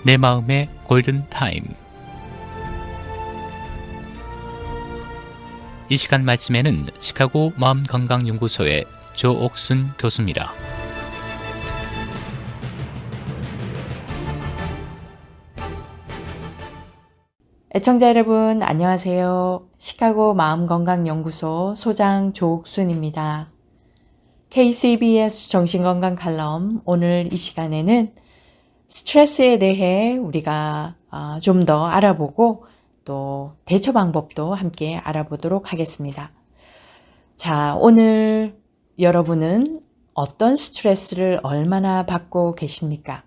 내 마음의 골든타임. 이 시간 말씀에는 시카고 마음건강연구소의 조옥순 교수입니다. 애청자 여러분 안녕하세요. 시카고 마음건강연구소 소장 조옥순입니다. KCBS 정신건강 칼럼 오늘 이 시간에는 스트레스에 대해 우리가 좀 더 알아보고 또 대처 방법도 함께 알아보도록 하겠습니다. 자, 오늘 여러분은 어떤 스트레스를 얼마나 받고 계십니까?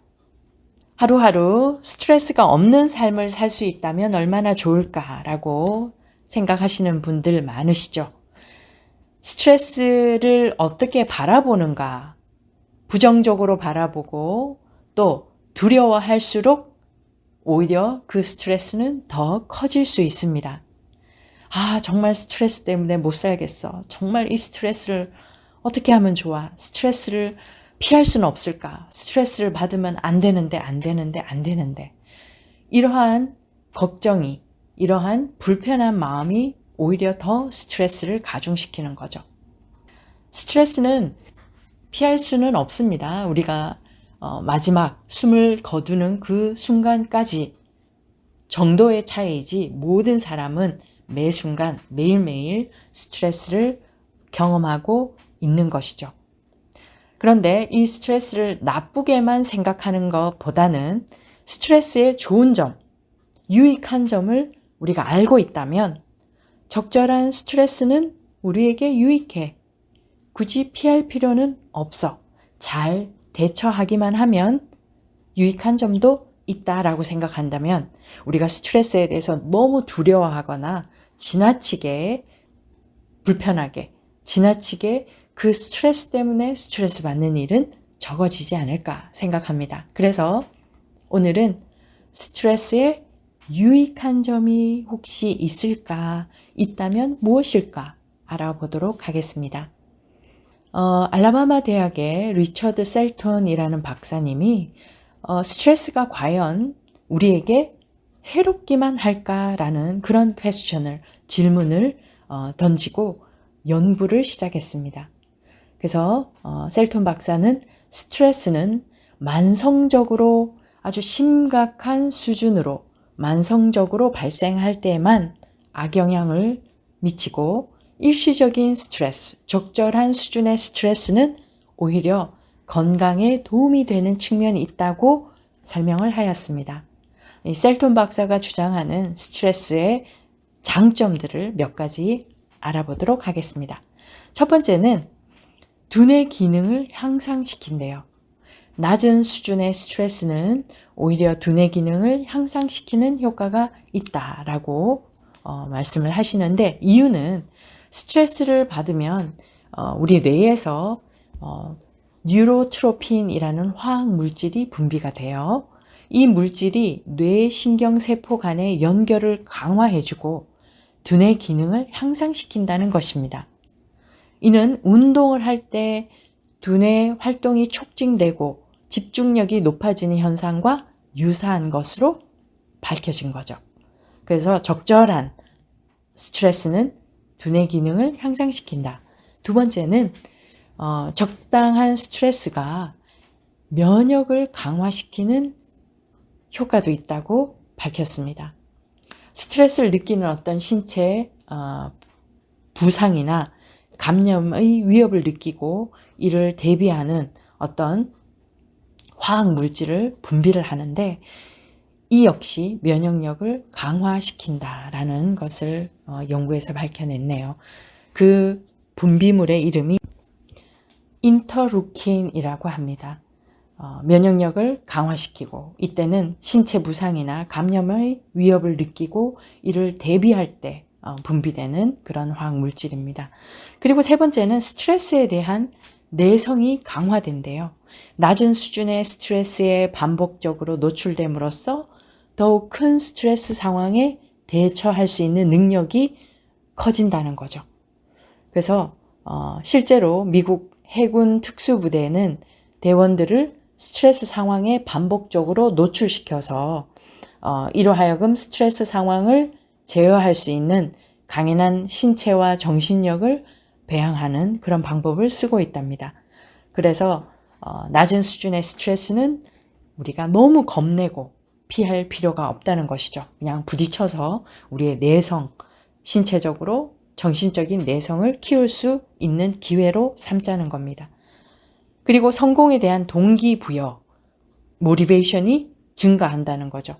하루하루 스트레스가 없는 삶을 살 수 있다면 얼마나 좋을까라고 생각하시는 분들 많으시죠? 스트레스를 어떻게 바라보는가? 부정적으로 바라보고 또 두려워할수록 오히려 그 스트레스는 더 커질 수 있습니다. 정말 스트레스 때문에 못 살겠어. 정말 이 스트레스를 어떻게 하면 좋아? 스트레스를 피할 수는 없을까? 스트레스를 받으면 안 되는데. 이러한 걱정이, 이러한 불편한 마음이 오히려 더 스트레스를 가중시키는 거죠. 스트레스는 피할 수는 없습니다. 우리가 마지막 숨을 거두는 그 순간까지 정도의 차이이지 모든 사람은 매 순간 매일매일 스트레스를 경험하고 있는 것이죠. 그런데 이 스트레스를 나쁘게만 생각하는 것보다는 스트레스의 좋은 점, 유익한 점을 우리가 알고 있다면 적절한 스트레스는 우리에게 유익해. 굳이 피할 필요는 없어. 잘 대처하기만 하면 유익한 점도 있다라고 생각한다면 우리가 스트레스에 대해서 너무 두려워하거나 지나치게 불편하게, 지나치게 그 스트레스 때문에 스트레스 받는 일은 적어지지 않을까 생각합니다. 그래서 오늘은 스트레스의 유익한 점이 혹시 있을까? 있다면 무엇일까? 알아보도록 하겠습니다. 알라바마 대학의 리처드 셀톤이라는 박사님이 스트레스가 과연 우리에게 해롭기만 할까라는 그런 질문을 던지고 연구를 시작했습니다. 그래서 셀톤 박사는 스트레스는 만성적으로 아주 심각한 수준으로 만성적으로 발생할 때에만 악영향을 미치고 일시적인 스트레스, 적절한 수준의 스트레스는 오히려 건강에 도움이 되는 측면이 있다고 설명을 하였습니다. 이 셀톤 박사가 주장하는 스트레스의 장점들을 몇 가지 알아보도록 하겠습니다. 첫 번째는 두뇌 기능을 향상시킨대요. 낮은 수준의 스트레스는 오히려 두뇌 기능을 향상시키는 효과가 있다라고 말씀을 하시는데 이유는 스트레스를 받으면 우리 뇌에서 뉴로트로핀이라는 화학 물질이 분비가 돼요. 이 물질이 뇌 신경세포 간의 연결을 강화해주고 두뇌 기능을 향상시킨다는 것입니다. 이는 운동을 할 때 두뇌 활동이 촉진되고 집중력이 높아지는 현상과 유사한 것으로 밝혀진 거죠. 그래서 적절한 스트레스는 두뇌 기능을 향상시킨다. 두 번째는 적당한 스트레스가 면역을 강화시키는 효과도 있다고 밝혔습니다. 스트레스를 느끼는 어떤 신체 부상이나 감염의 위협을 느끼고 이를 대비하는 어떤 화학 물질을 분비를 하는데 이 역시 면역력을 강화시킨다라는 것을 연구에서 밝혀냈네요. 그 분비물의 이름이 인터루킨이라고 합니다. 면역력을 강화시키고 이때는 신체 부상이나 감염의 위협을 느끼고 이를 대비할 때 분비되는 그런 화학 물질입니다. 그리고 세 번째는 스트레스에 대한 내성이 강화된대요. 낮은 수준의 스트레스에 반복적으로 노출됨으로써 더욱 큰 스트레스 상황에 대처할 수 있는 능력이 커진다는 거죠. 그래서 실제로 미국 해군 특수부대는 대원들을 스트레스 상황에 반복적으로 노출시켜서 이로 하여금 스트레스 상황을 제어할 수 있는 강인한 신체와 정신력을 배양하는 그런 방법을 쓰고 있답니다. 그래서 낮은 수준의 스트레스는 우리가 너무 겁내고 피할 필요가 없다는 것이죠. 그냥 부딪혀서 우리의 내성, 신체적으로 정신적인 내성을 키울 수 있는 기회로 삼자는 겁니다. 그리고 성공에 대한 동기부여, 모티베이션이 증가한다는 거죠.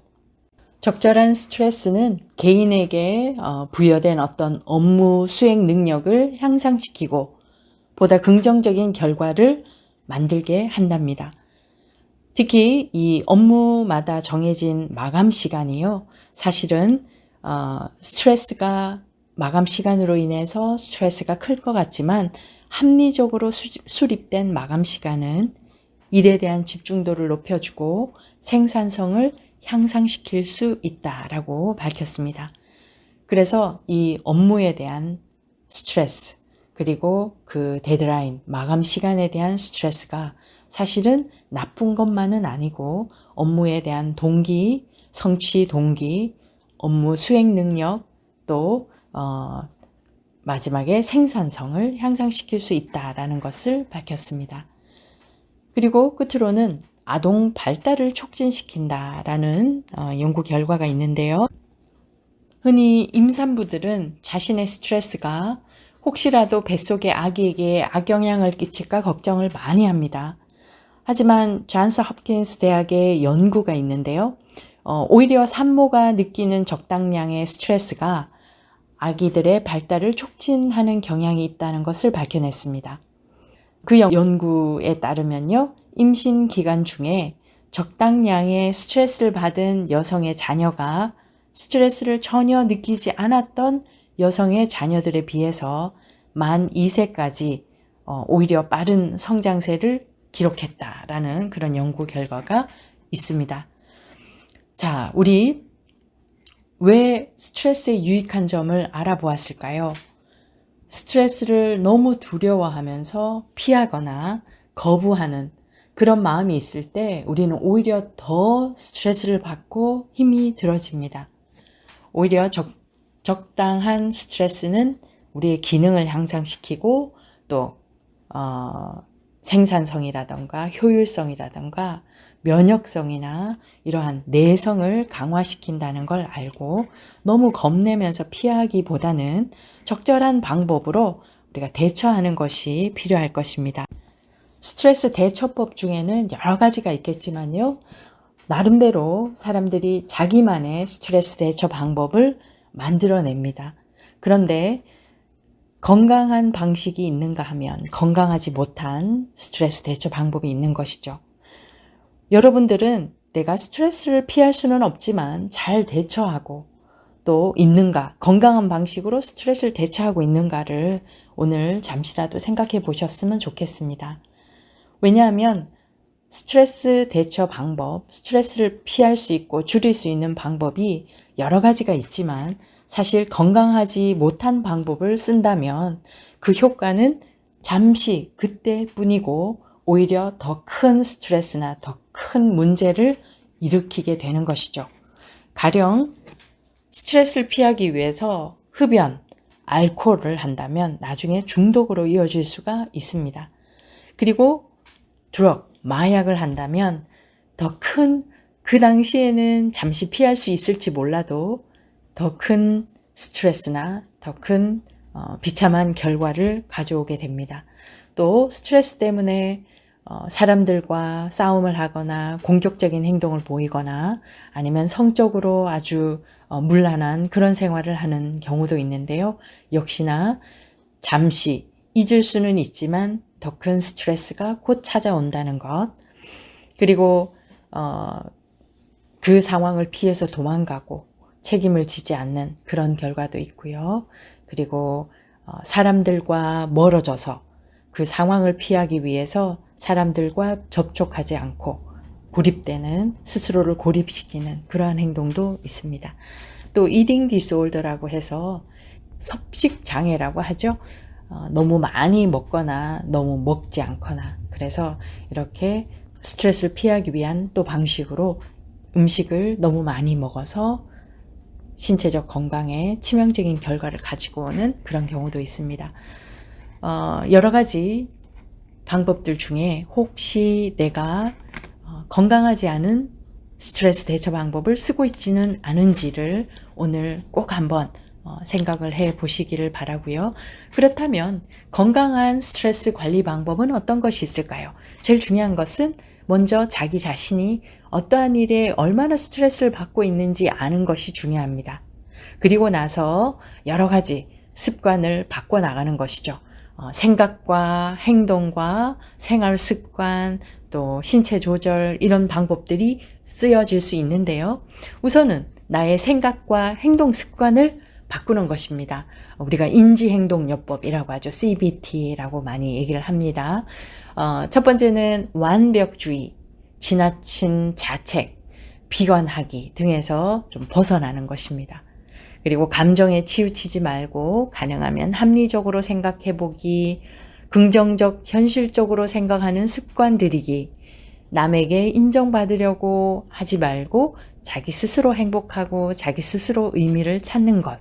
적절한 스트레스는 개인에게 부여된 어떤 업무 수행 능력을 향상시키고 보다 긍정적인 결과를 만들게 한답니다. 특히 이 업무마다 정해진 마감 시간이요. 사실은 스트레스가 마감 시간으로 인해서 스트레스가 클 것 같지만 합리적으로 수립된 마감 시간은 일에 대한 집중도를 높여주고 생산성을 향상시킬 수 있다라고 밝혔습니다. 그래서 이 업무에 대한 스트레스, 그리고 그 데드라인, 마감 시간에 대한 스트레스가 사실은 나쁜 것만은 아니고 업무에 대한 동기, 성취 동기, 업무 수행 능력, 또 마지막에 생산성을 향상시킬 수 있다라는 것을 밝혔습니다. 그리고 끝으로는 아동 발달을 촉진시킨다라는 연구 결과가 있는데요. 흔히 임산부들은 자신의 스트레스가 혹시라도 뱃속의 아기에게 악영향을 끼칠까 걱정을 많이 합니다. 하지만 존스 홉킨스 대학의 연구가 있는데요. 오히려 산모가 느끼는 적당량의 스트레스가 아기들의 발달을 촉진하는 경향이 있다는 것을 밝혀냈습니다. 그 연구에 따르면요. 임신 기간 중에 적당량의 스트레스를 받은 여성의 자녀가 스트레스를 전혀 느끼지 않았던 여성의 자녀들에 비해서 만 2세까지 오히려 빠른 성장세를 기록했다라는 그런 연구 결과가 있습니다. 자, 우리 왜 스트레스의 유익한 점을 알아보았을까요? 스트레스를 너무 두려워하면서 피하거나 거부하는 그런 마음이 있을 때 우리는 오히려 더 스트레스를 받고 힘이 들어집니다. 오히려 적당한 스트레스는 우리의 기능을 향상시키고 또 생산성이라던가 효율성이라던가 면역성이나 이러한 내성을 강화시킨다는 걸 알고 너무 겁내면서 피하기보다는 적절한 방법으로 우리가 대처하는 것이 필요할 것입니다. 스트레스 대처법 중에는 여러 가지가 있겠지만요. 나름대로 사람들이 자기만의 스트레스 대처 방법을 만들어냅니다. 그런데 건강한 방식이 있는가 하면 건강하지 못한 스트레스 대처 방법이 있는 것이죠. 여러분들은 내가 스트레스를 피할 수는 없지만 잘 대처하고 또 있는가, 건강한 방식으로 스트레스를 대처하고 있는가를 오늘 잠시라도 생각해 보셨으면 좋겠습니다. 왜냐하면 스트레스 대처 방법, 스트레스를 피할 수 있고 줄일 수 있는 방법이 여러 가지가 있지만 사실 건강하지 못한 방법을 쓴다면 그 효과는 잠시 그때뿐이고 오히려 더 큰 스트레스나 더 큰 문제를 일으키게 되는 것이죠. 가령 스트레스를 피하기 위해서 흡연, 알코올을 한다면 나중에 중독으로 이어질 수가 있습니다. 그리고 드럭, 마약을 한다면 더 큰, 그 당시에는 잠시 피할 수 있을지 몰라도 더 큰 스트레스나 더 큰 비참한 결과를 가져오게 됩니다. 또 스트레스 때문에 사람들과 싸움을 하거나 공격적인 행동을 보이거나 아니면 성적으로 아주 문란한 그런 생활을 하는 경우도 있는데요. 역시나 잠시 잊을 수는 있지만 더 큰 스트레스가 곧 찾아온다는 것. 그리고 그 상황을 피해서 도망가고 책임을 지지 않는 그런 결과도 있고요. 그리고 사람들과 멀어져서 그 상황을 피하기 위해서 사람들과 접촉하지 않고 고립되는, 스스로를 고립시키는 그러한 행동도 있습니다. 또 이팅 디스올더라고 해서 섭식 장애라고 하죠. 너무 많이 먹거나 너무 먹지 않거나 그래서 이렇게 스트레스를 피하기 위한 또 방식으로 음식을 너무 많이 먹어서 신체적 건강에 치명적인 결과를 가지고 오는 그런 경우도 있습니다. 여러 가지 방법들 중에 혹시 내가 건강하지 않은 스트레스 대처 방법을 쓰고 있지는 않은지를 오늘 꼭 한번 생각을 해 보시기를 바라고요. 그렇다면 건강한 스트레스 관리 방법은 어떤 것이 있을까요? 제일 중요한 것은 먼저 자기 자신이 어떠한 일에 얼마나 스트레스를 받고 있는지 아는 것이 중요합니다. 그리고 나서 여러 가지 습관을 바꿔 나가는 것이죠. 생각과 행동과 생활 습관, 또 신체 조절 이런 방법들이 쓰여질 수 있는데요. 우선은 나의 생각과 행동 습관을 바꾸는 것입니다. 우리가 인지행동요법이라고 하죠. CBT라고 많이 얘기를 합니다. 첫 번째는 완벽주의, 지나친 자책, 비관하기 등에서 좀 벗어나는 것입니다. 그리고 감정에 치우치지 말고 가능하면 합리적으로 생각해보기, 긍정적, 현실적으로 생각하는 습관 들이기, 남에게 인정받으려고 하지 말고 자기 스스로 행복하고 자기 스스로 의미를 찾는 것.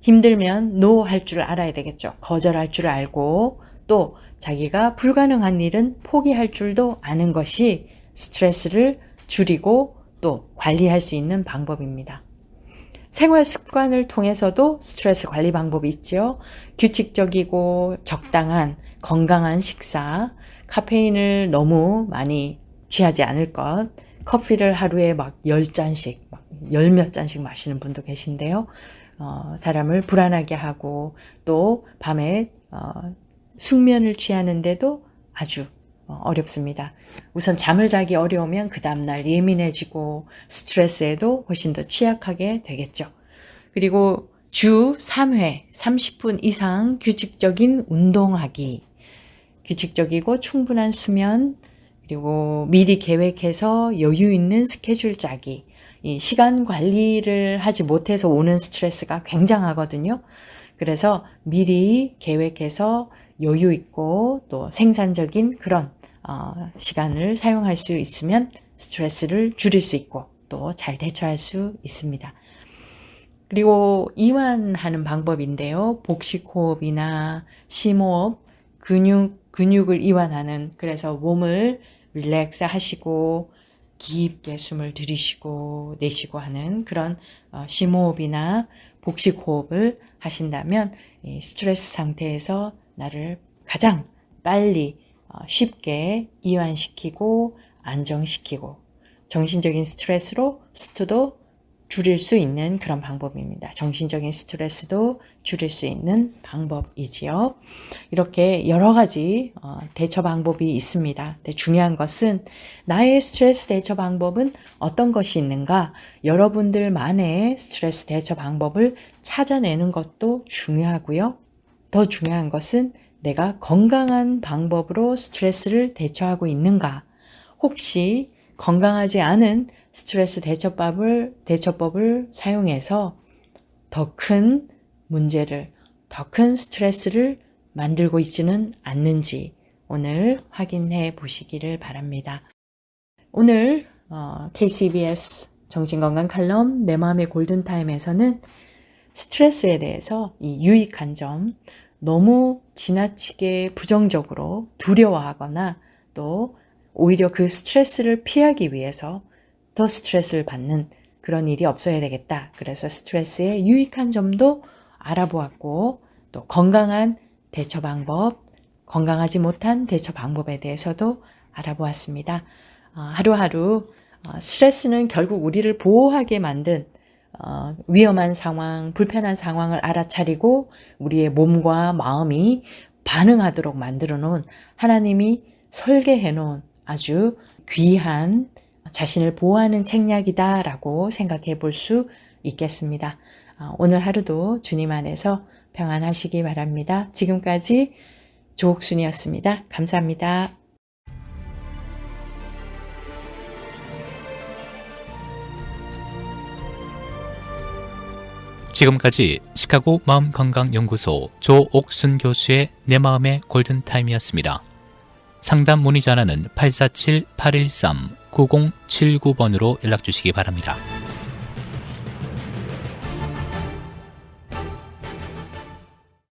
힘들면 노 할 줄 알아야 되겠죠. 거절할 줄 알고 또 자기가 불가능한 일은 포기할 줄도 아는 것이 스트레스를 줄이고 또 관리할 수 있는 방법입니다. 생활 습관을 통해서도 스트레스 관리 방법이 있죠. 규칙적이고 적당한 건강한 식사, 카페인을 너무 많이 취하지 않을 것, 커피를 하루에 막 10잔씩, 열 몇 잔씩 마시는 분도 계신데요. 사람을 불안하게 하고 또 밤에 숙면을 취하는데도 아주 어렵습니다. 우선 잠을 자기 어려우면 그 다음날 예민해지고 스트레스에도 훨씬 더 취약하게 되겠죠. 그리고 주 3회 30분 이상 규칙적인 운동하기, 규칙적이고 충분한 수면, 그리고 미리 계획해서 여유 있는 스케줄 짜기, 이 시간 관리를 하지 못해서 오는 스트레스가 굉장하거든요. 그래서 미리 계획해서 여유 있고 또 생산적인 그런 시간을 사용할 수 있으면 스트레스를 줄일 수 있고 또 잘 대처할 수 있습니다. 그리고 이완하는 방법인데요. 복식호흡이나 심호흡, 근육을 이완하는, 그래서 몸을 릴렉스 하시고 깊게 숨을 들이쉬고 내쉬고 하는 그런 심호흡이나 복식호흡을 하신다면 스트레스 상태에서 나를 가장 빨리 쉽게 이완시키고 안정시키고 정신적인 스트레스도 줄일 수 있는 그런 방법입니다. 정신적인 스트레스도 줄일 수 있는 방법이지요. 이렇게 여러 가지 대처 방법이 있습니다. 근데 중요한 것은 나의 스트레스 대처 방법은 어떤 것이 있는가? 여러분들만의 스트레스 대처 방법을 찾아내는 것도 중요하고요. 더 중요한 것은 내가 건강한 방법으로 스트레스를 대처하고 있는가? 혹시 건강하지 않은 스트레스 대처법을 사용해서 더 큰 문제를, 더 큰 스트레스를 만들고 있지는 않는지 오늘 확인해 보시기를 바랍니다. 오늘 KCBS 정신건강 칼럼 내 마음의 골든타임에서는 스트레스에 대해서 이 유익한 점, 너무 지나치게 부정적으로 두려워하거나 또 오히려 그 스트레스를 피하기 위해서 더 스트레스를 받는 그런 일이 없어야 되겠다. 그래서 스트레스의 유익한 점도 알아보았고 또 건강한 대처 방법, 건강하지 못한 대처 방법에 대해서도 알아보았습니다. 하루하루 스트레스는 결국 우리를 보호하게 만든 위험한 상황, 불편한 상황을 알아차리고 우리의 몸과 마음이 반응하도록 만들어 놓은, 하나님이 설계해 놓은 아주 귀한 자신을 보호하는 책략이다라고 생각해 볼 수 있겠습니다. 오늘 하루도 주님 안에서 평안하시기 바랍니다. 지금까지 조옥순이었습니다. 감사합니다. 지금까지 시카고 마음건강연구소 조옥순 교수의 내 마음의 골든타임이었습니다. 상담 문의 전화는 847-813-9079번으로 연락 주시기 바랍니다.